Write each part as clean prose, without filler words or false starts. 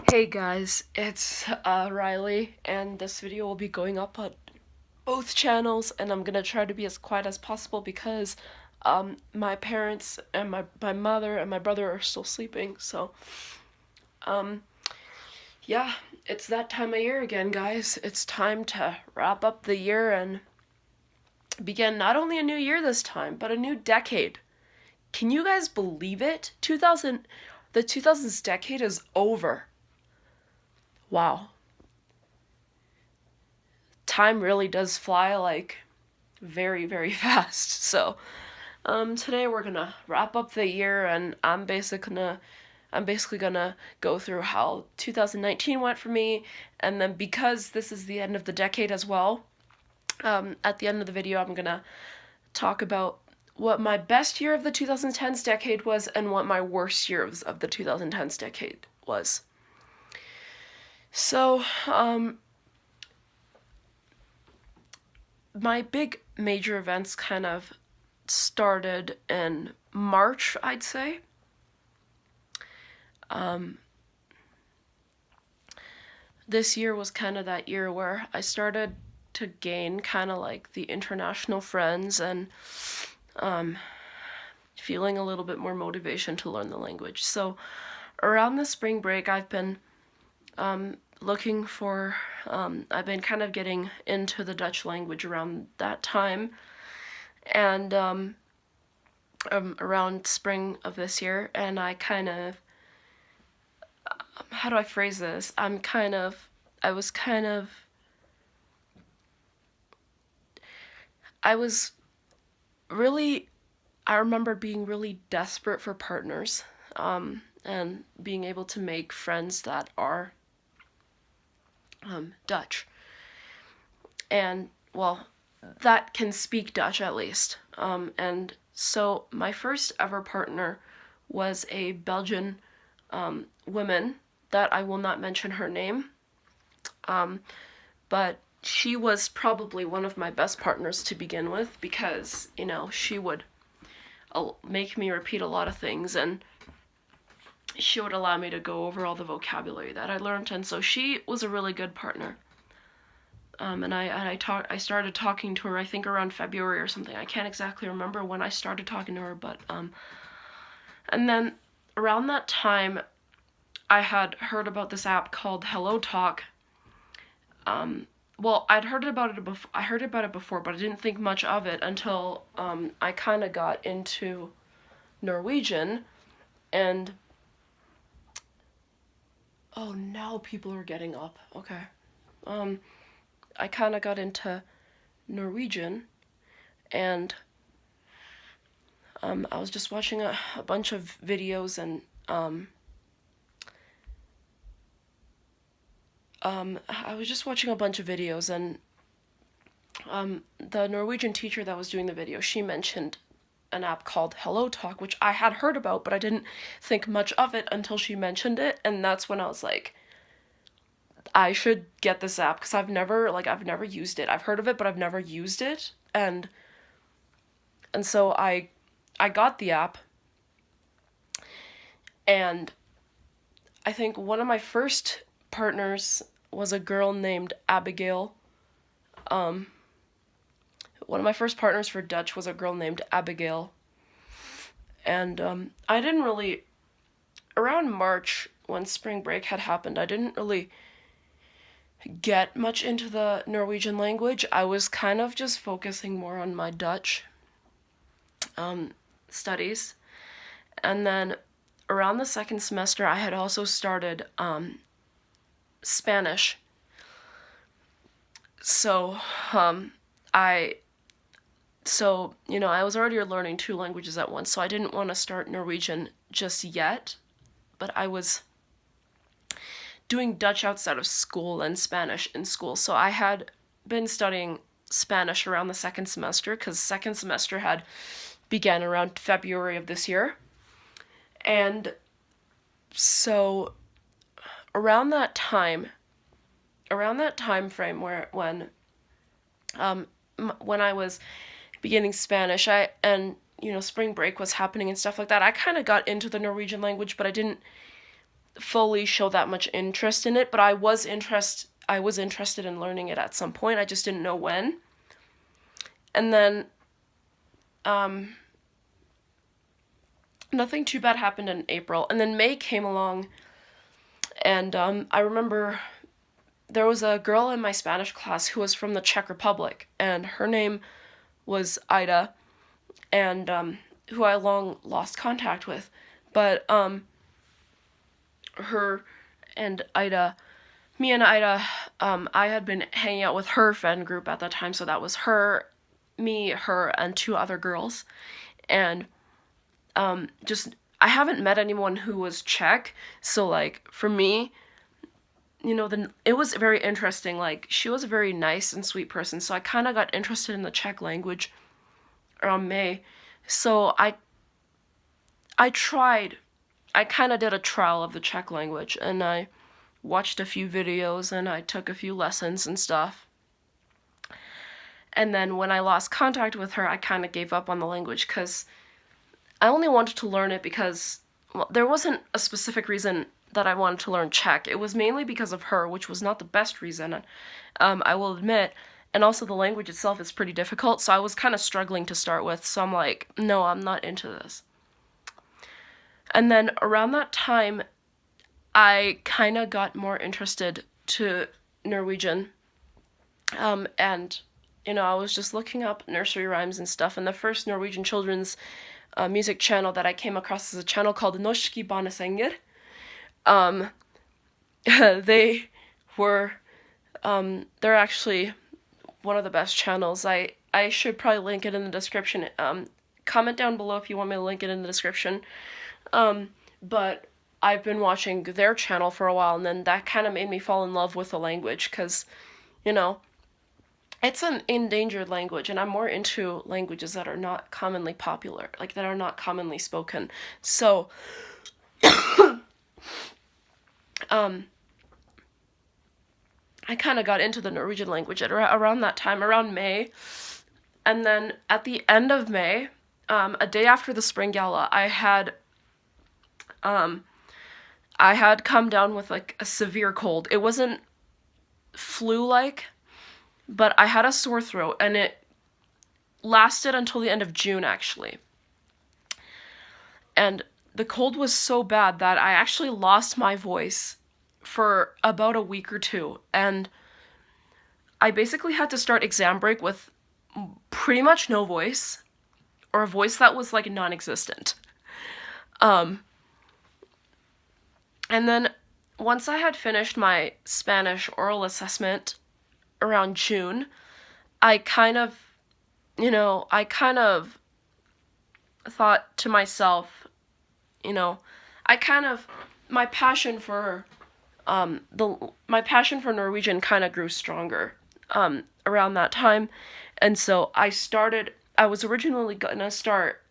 Hey guys, it's Riley, and this video will be going up on both channels, and I'm gonna try to be as quiet as possible because my parents and my mother and my brother are still sleeping, so um, yeah, it's that time of year again, guys. It's time to wrap up the year and begin not only a new year this time, but a new decade. Can you guys believe it? The 2000s decade is over. Wow. Time really does fly like very, very fast. So, today we're gonna wrap up the year, and I'm basically gonna go through how 2019 went for me, and then because this is the end of the decade as well, at the end of the video I'm gonna talk about what my best year of the 2010s decade was and what my worst year of the 2010s decade was. So, my big major events kind of started in March, I'd say. This year was kind of that year where I started to gain kind of like the international friends and feeling a little bit more motivation to learn the language. So around the spring break, I've been looking for, I've been kind of getting into the Dutch language around that time. And around spring of this year, and I kind of, how do I phrase this? I was kind of, I was really, I remember being really desperate for partners, and being able to make friends that are Dutch. And, well, that can speak Dutch at least. And so my first ever partner was a Belgian woman that I will not mention her name, but she was probably one of my best partners to begin with because, she would make me repeat a lot of things, and she would allow me to go over all the vocabulary that I learned, and so she was a really good partner. And I started talking to her, I think around February or something. I can't exactly remember when I started talking to her, but and then around that time I had heard about this app called Hello Talk. Well, I heard about it before, but I didn't think much of it until I kind of got into Norwegian, and oh, now people are getting up. Okay. I kind of got into Norwegian, and I was just watching a bunch of videos, and I was just watching a bunch of videos, and the Norwegian teacher that was doing the video, she mentioned an app called Hello Talk, which I had heard about, but I didn't think much of it until she mentioned it, and that's when I was like, I should get this app, because I've never used it. I've heard of it, but I've never used it, and so I got the app, and I think one of my first partners was a girl named Abigail. One of my first partners for Dutch was a girl named Abigail. And I didn't really, around March, when spring break had happened, I didn't really get much into the Norwegian language. I was kind of just focusing more on my Dutch studies. And then around the second semester, I had also started Spanish. So I was already learning two languages at once, so I didn't want to start Norwegian just yet, but I was doing Dutch outside of school and Spanish in school, so I had been studying Spanish around the second semester, because second semester had began around February of this year. And so around that time frame when I was beginning Spanish, spring break was happening and stuff like that, I kind of got into the Norwegian language, but I didn't fully show that much interest in it, but I was interested in learning it at some point. I just didn't know when. And then nothing too bad happened in April, and then May came along, and I remember there was a girl in my Spanish class who was from the Czech Republic, and her name was Ida, and who I long lost contact with. But her and Ida, me and Ida, I had been hanging out with her friend group at that time, so that was her, me, her, and two other girls. And just, I haven't met anyone who was Czech, so like for me, you know, it was very interesting. Like, she was a very nice and sweet person, so I kind of got interested in the Czech language around May. So I tried, I kind of did a trial of the Czech language, and I watched a few videos and I took a few lessons and stuff. And then when I lost contact with her, I kind of gave up on the language because I only wanted to learn it because, well, there wasn't a specific reason that I wanted to learn Czech. It was mainly because of her, which was not the best reason, I will admit. And also the language itself is pretty difficult, so I was kind of struggling to start with. So I'm like, no, I'm not into this. And then around that time, I kind of got more interested to Norwegian. And, you know, I was just looking up nursery rhymes and stuff, and the first Norwegian children's music channel that I came across is a channel called Norske Barnesanger. They were, they're actually one of the best channels. I should probably link it in the description. Comment down below if you want me to link it in the description. But I've been watching their channel for a while, and then that kind of made me fall in love with the language, because, you know, it's an endangered language, and I'm more into languages that are not commonly popular, like that are not commonly spoken. So, I kind of got into the Norwegian language at around that time, around May. And then at the end of May, a day after the Spring Gala, I had come down with like a severe cold. It wasn't flu-like, but I had a sore throat, and it lasted until the end of June, actually. And the cold was so bad that I actually lost my voice for about a week or two, and I basically had to start exam break with pretty much no voice, or a voice that was like non-existent. And then once I had finished my Spanish oral assessment around June, I kind of thought to myself, you know, my passion for Norwegian kind of grew stronger around that time. And so I was originally gonna start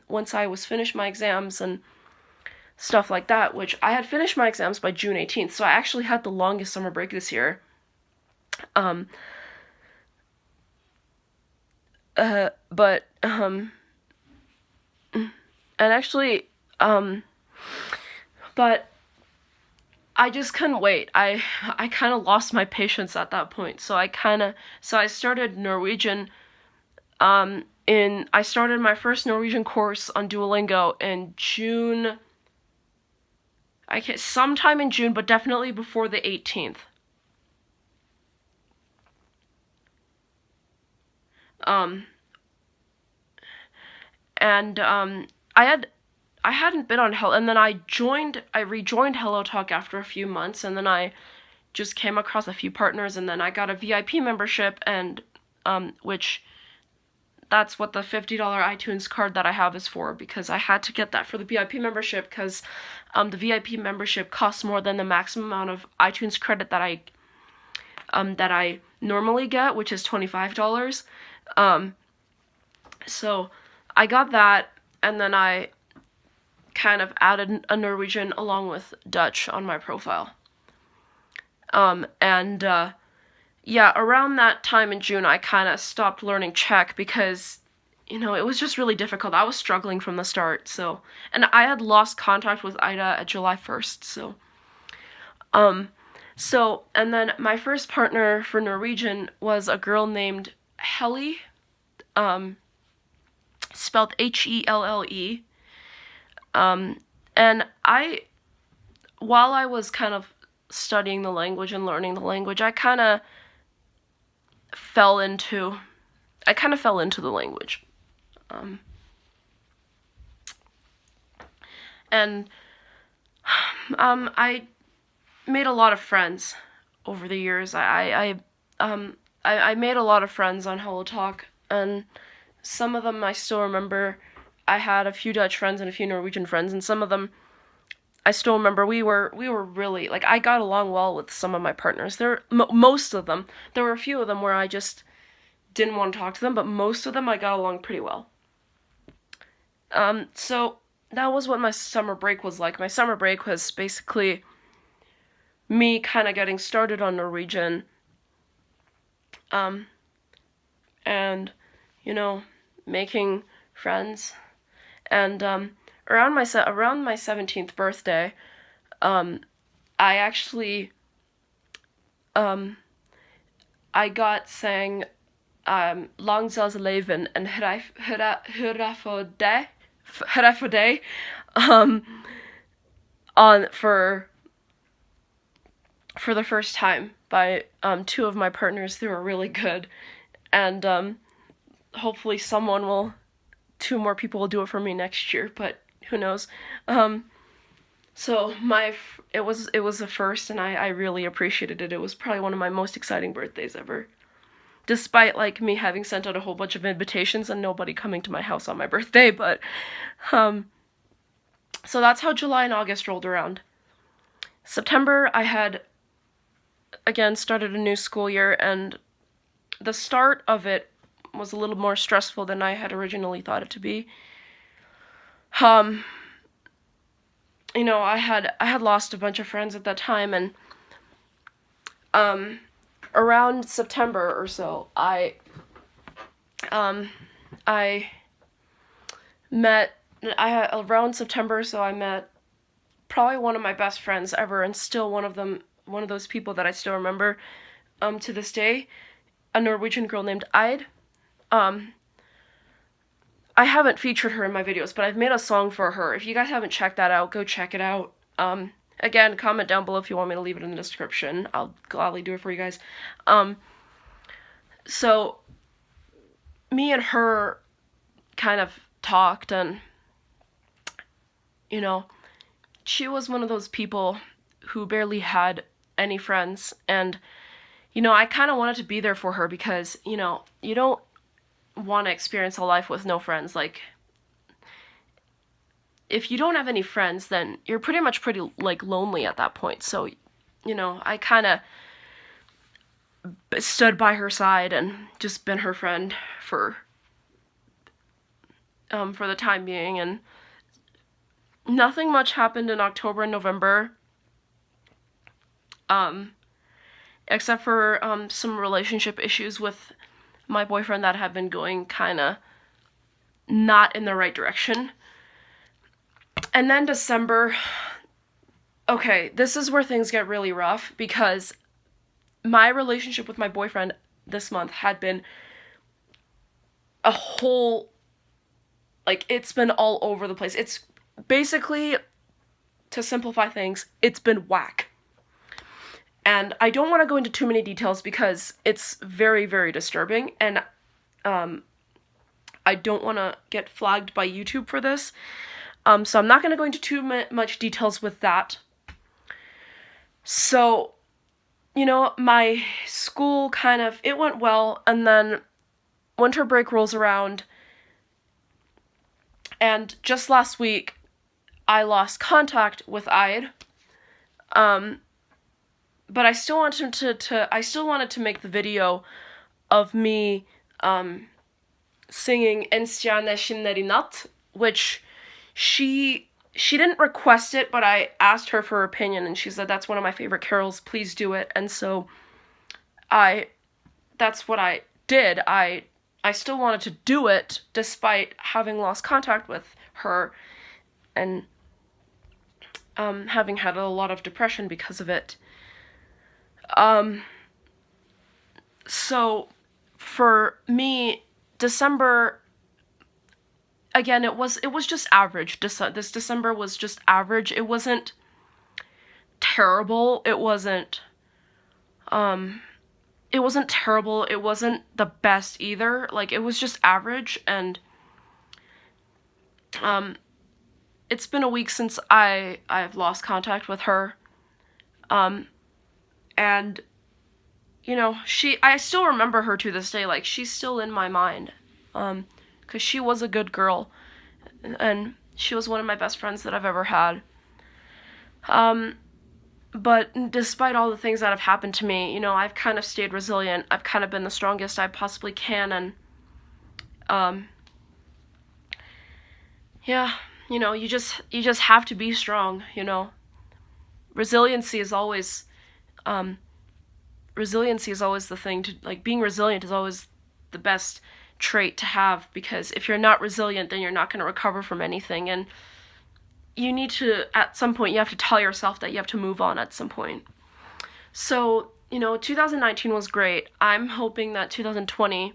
once I was finished my exams and stuff like that, which I had finished my exams by June 18th, so I actually had the longest summer break this year. But I just couldn't wait. I kind of lost my patience at that point. So I started Norwegian. I started my first Norwegian course on Duolingo in June. Sometime in June, but definitely before the 18th. I hadn't been on Hello, and then I rejoined Hello Talk after a few months, and then I just came across a few partners, and then I got a VIP membership, and which that's what the $50 iTunes card that I have is for, because I had to get that for the VIP membership, because the VIP membership costs more than the maximum amount of iTunes credit that I normally get, which is $25. So I got that, and then I kind of added a Norwegian along with Dutch on my profile. Yeah, around that time in June, I kind of stopped learning Czech because, you know, it was just really difficult. I was struggling from the start, so, and I had lost contact with Ida at July 1st, so So, and then my first partner for Norwegian was a girl named Helly, spelled Helle. And while I was kind of studying the language and learning the language, I kind of fell into the language. And I made a lot of friends over the years. I made a lot of friends on HelloTalk, and some of them I still remember. I had a few Dutch friends and a few Norwegian friends, and some of them I still remember. We were really, like, I got along well with some of my partners. Most of them. There were a few of them where I just didn't want to talk to them, but most of them I got along pretty well. So that was what my summer break was like. My summer break was basically me kind of getting started on Norwegian, and, you know, making friends. And around my 17th birthday, I actually I got sang Lang Zal Ze Leven and Hurra for Day on for the first time by two of my partners. They were really good, and hopefully two more people will do it for me next year, but who knows. So it was a first, and I really appreciated it. It was probably one of my most exciting birthdays ever, despite, like, me having sent out a whole bunch of invitations and nobody coming to my house on my birthday. But so that's how July and August rolled around. September, I had again started a new school year, and the start of it was a little more stressful than I had originally thought it to be. You know, I had lost a bunch of friends at that time, and around September or so, I met probably one of my best friends ever, and still one of those people that I still remember to this day, a Norwegian girl named Eid. I haven't featured her in my videos, but I've made a song for her. If you guys haven't checked that out, go check it out. Again, comment down below if you want me to leave it in the description. I'll gladly do it for you guys. So me and her kind of talked, and, you know, she was one of those people who barely had any friends, and, you know, I kind of wanted to be there for her because, you know, you don't want to experience a life with no friends. Like, if you don't have any friends, then you're pretty like lonely at that point. So, you know, I kind of stood by her side and just been her friend for the time being. And nothing much happened in October and November, except for some relationship issues with my boyfriend that have been going kind of not in the right direction. And then December, okay, this is where things get really rough, because my relationship with my boyfriend this month had been a whole, like, it's been all over the place. It's basically, to simplify things, it's been whack. And I don't want to go into too many details because it's very, very disturbing, and I don't want to get flagged by YouTube for this. So I'm not going to go into too much details with that. So, you know, my school it went well, and then winter break rolls around, and just last week, I lost contact with Eid. But I still wanted to make the video of me singing En stjerne skinner i natt, which she didn't request it, but I asked her for her opinion, and she said, that's one of my favorite carols, please do it. And so that's what I did. I still wanted to do it despite having lost contact with her, and having had a lot of depression because of it. So for me, December, again, it was just average. This December was just average. It wasn't terrible. It wasn't terrible. It wasn't the best either. Like, it was just average, and it's been a week since I've lost contact with her. And you know, I still remember her to this day. Like, she's still in my mind. 'Cause she was a good girl, and she was one of my best friends that I've ever had. But despite all the things that have happened to me, you know, I've kind of stayed resilient. I've kind of been the strongest I possibly can, and yeah, you know, you just have to be strong, you know. Resiliency is always the thing to, like, being resilient is always the best trait to have, because if you're not resilient, then you're not going to recover from anything, and you need to, at some point, you have to tell yourself that you have to move on at some point. So, you know, 2019 was great. I'm hoping that 2020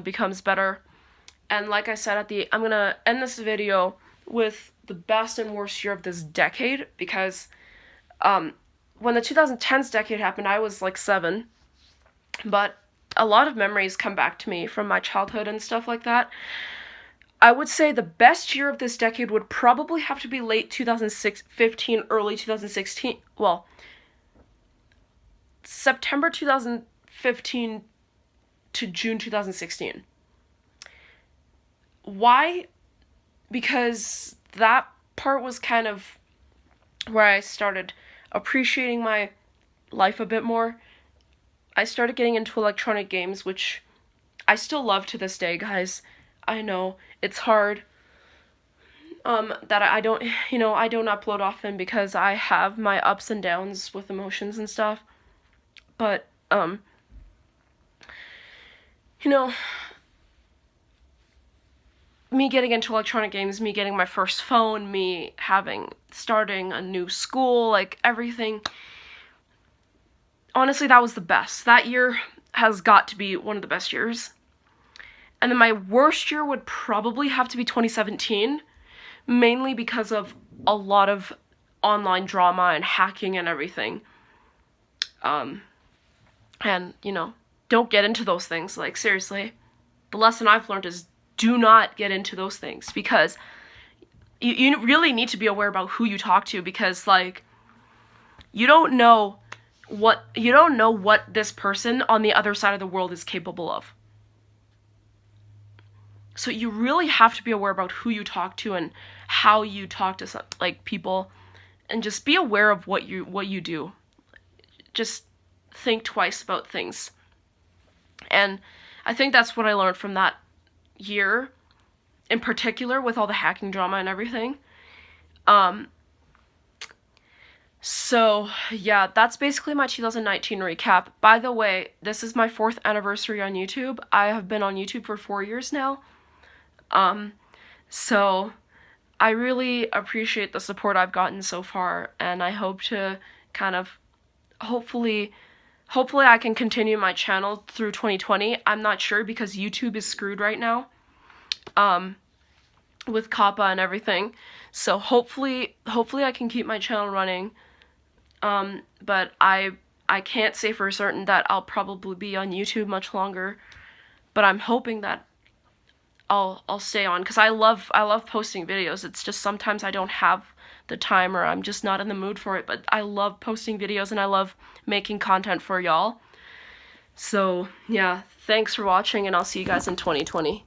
becomes better. And like I said, I'm going to end this video with the best and worst year of this decade, because when the 2010s decade happened, I was like 7, but a lot of memories come back to me from my childhood and stuff like that. I would say the best year of this decade would probably have to be late 2015, early 2016. Well, September 2015 to June 2016. Why? Because that part was kind of where I started appreciating my life a bit more. I started getting into electronic games, which I still love to this day, guys. I know it's hard that I don't, you know, I don't upload often because I have my ups and downs with emotions and stuff. But you know, me getting into electronic games, me getting my first phone, me starting a new school, like, everything. Honestly, that was the best. That year has got to be one of the best years. And then my worst year would probably have to be 2017, mainly because of a lot of online drama and hacking and everything. And, you know, don't get into those things. Like, seriously, the lesson I've learned is do not get into those things, because you really need to be aware about who you talk to, because, like, you don't know what this person on the other side of the world is capable of. So you really have to be aware about who you talk to and how you talk to people, and just be aware of what you do. Just think twice about things. And I think that's what I learned from that year, in particular, with all the hacking drama and everything. So, yeah, that's basically my 2019 recap. By the way, this is my 4th anniversary on YouTube. I have been on YouTube for 4 years now. So I really appreciate the support I've gotten so far, and I hope to kind of, hopefully I can continue my channel through 2020. I'm not sure, because YouTube is screwed right now, with COPPA and everything. So hopefully I can keep my channel running. But I can't say for certain that I'll probably be on YouTube much longer, but I'm hoping that I'll stay on, because I love posting videos. It's just sometimes I don't have the time, or I'm just not in the mood for it, but I love posting videos and I love making content for y'all. So yeah, thanks for watching, and I'll see you guys in 2020.